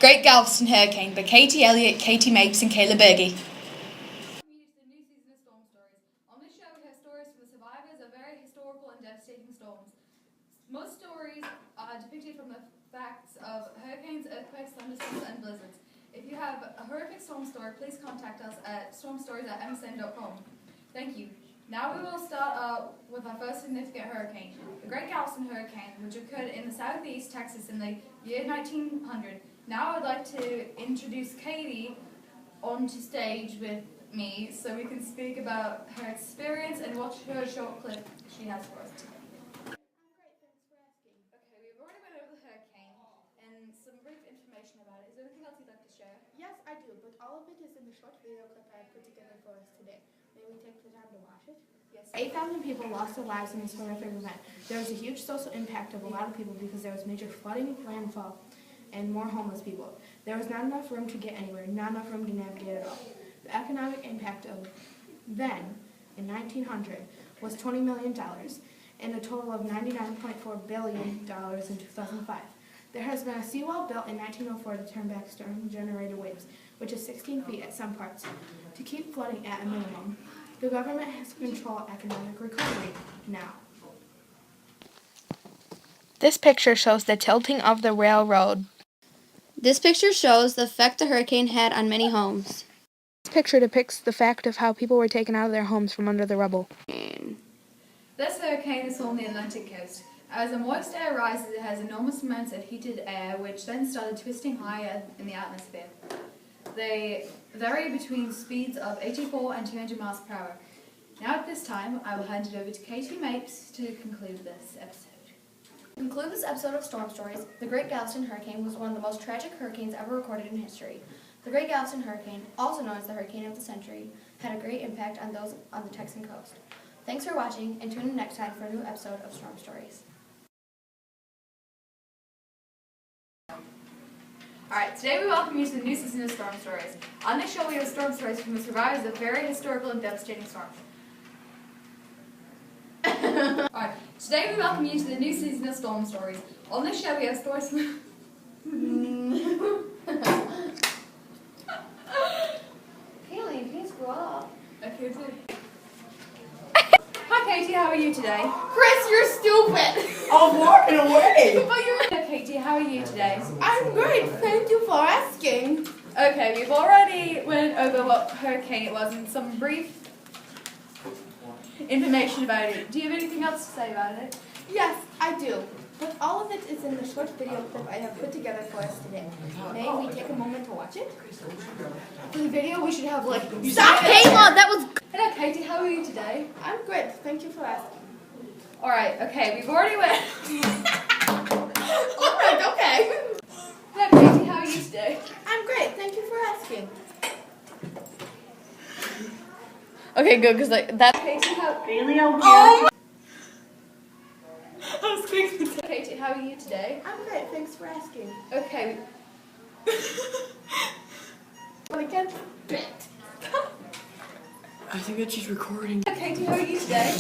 Great Galveston Hurricane by Katie Elliott, Katie Mapes and Kayla Berge. The new season of Storm Stories. On this show we have stories from the survivors of very historical and devastating storms. Most stories are depicted from the facts of hurricanes, earthquakes, thunderstorms and blizzards. If you have a horrific storm story, please contact us at stormstories@msn.com. Thank you. Now we will start with our first significant hurricane, the Great Galveston Hurricane, which occurred in the southeast Texas in the year 1900. Now I would like to introduce Katie onto stage with me so we can speak about her experience and watch her short clip she has for us today. I'm great, thanks for asking. Okay, we've already went over the hurricane and some brief information about it. Is there anything else you'd like to share? Yes, I do, but all of it is in the short video clip I put together for us today. May we take the time to watch it? Yes. 8,000 people lost their lives in this horrific event. There was a huge social impact of a lot of people because there was major flooding, landfall, and more homeless people. There was not enough room to get anywhere, not enough room to navigate at all. The economic impact of then, in 1900, was $20 million and a total of $99.4 billion in 2005. There has been a seawall built in 1904 to turn back storm-generated waves, which is 16 feet at some parts, to keep flooding at a minimum. The government has to control economic recovery now. This picture shows the tilting of the railroad. This picture shows the effect the hurricane had on many homes. This picture depicts the fact of how people were taken out of their homes from under the rubble. This hurricane is on the Atlantic coast. As the moist air rises, it has enormous amounts of heated air, which then started twisting higher in the atmosphere. They vary between speeds of 84 and 200 miles per hour. Now at this time, I will hand it over to Katie Mapes to conclude this episode. To conclude this episode of Storm Stories, the Great Galveston Hurricane was one of the most tragic hurricanes ever recorded in history. The Great Galveston Hurricane, also known as the Hurricane of the Century, had a great impact on those on the Texan coast. Thanks for watching, and tune in next time for a new episode of Storm Stories. Alright, today we welcome you to the new season of Storm Stories. On this show we have storm stories from the survivors of very historical and devastating storms. Alright, today we welcome you to the new season of Storm Stories. On this show we have stories from... Kaylee, please grow up. Okay, too. Hi Katie, how are you today? Chris, you're stupid! I'm walking away. But you're... Katie, how are you today? I'm great, thank you for asking. Okay, we've already went over what hurricane it was and some brief information about it. Do you have anything else to say about it? Yes, I do. But all of it is in the short video clip I have put together for us today. May we take a moment to watch it? For the video we should have like... Stop, Kayla! That was... Hello Katie, how are you today? I'm great, thank you for asking. Alright, okay, we've already went... Alright, okay. Hello Katie, how are you today? I'm great, thank you for asking. Okay, good, because like that... Katie, how... Bailey over here. Oh! I was thinking... Katie, how are you today? I'm great, thanks for asking. Okay. Wanna get bit? I think that she's recording. Hello Katie, how are you today?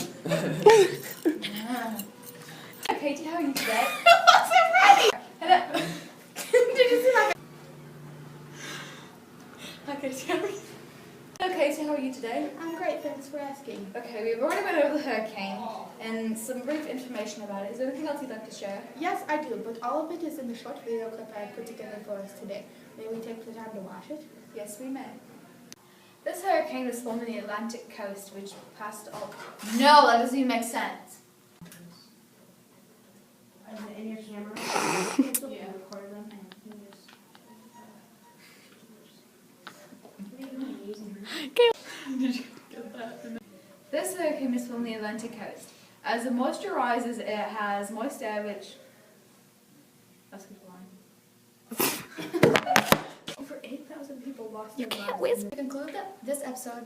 Hello Katie, how are you today? I wasn't ready! Hello... Did you see my... Hi Katie, how are you? Hello Katie, how are you today? I'm great, thanks for asking. Okay, we've already went over the hurricane and some brief information about it. Is there anything else you'd like to share? Yes, I do, but all of it is in the short video clip I put together for us today. May we take the time to watch it? Yes, we may. This hurricane was formed in the Atlantic coast, which passed all... No, that doesn't even make sense. Is it in your camera? Yeah. Record them and Did you get that? This hurricane is from the Atlantic coast. As the moisture rises, it has moist air, which... That's a good line. Over 8,000 people lost their lives. To conclude this episode...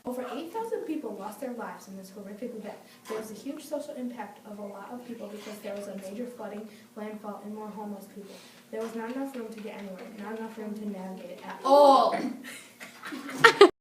Over 8,000 people lost their lives in this horrific event. There was a huge social impact of a lot of people because there was a major flooding, landfall, and more homeless people. There was not enough room to get anywhere, not enough room to navigate at all.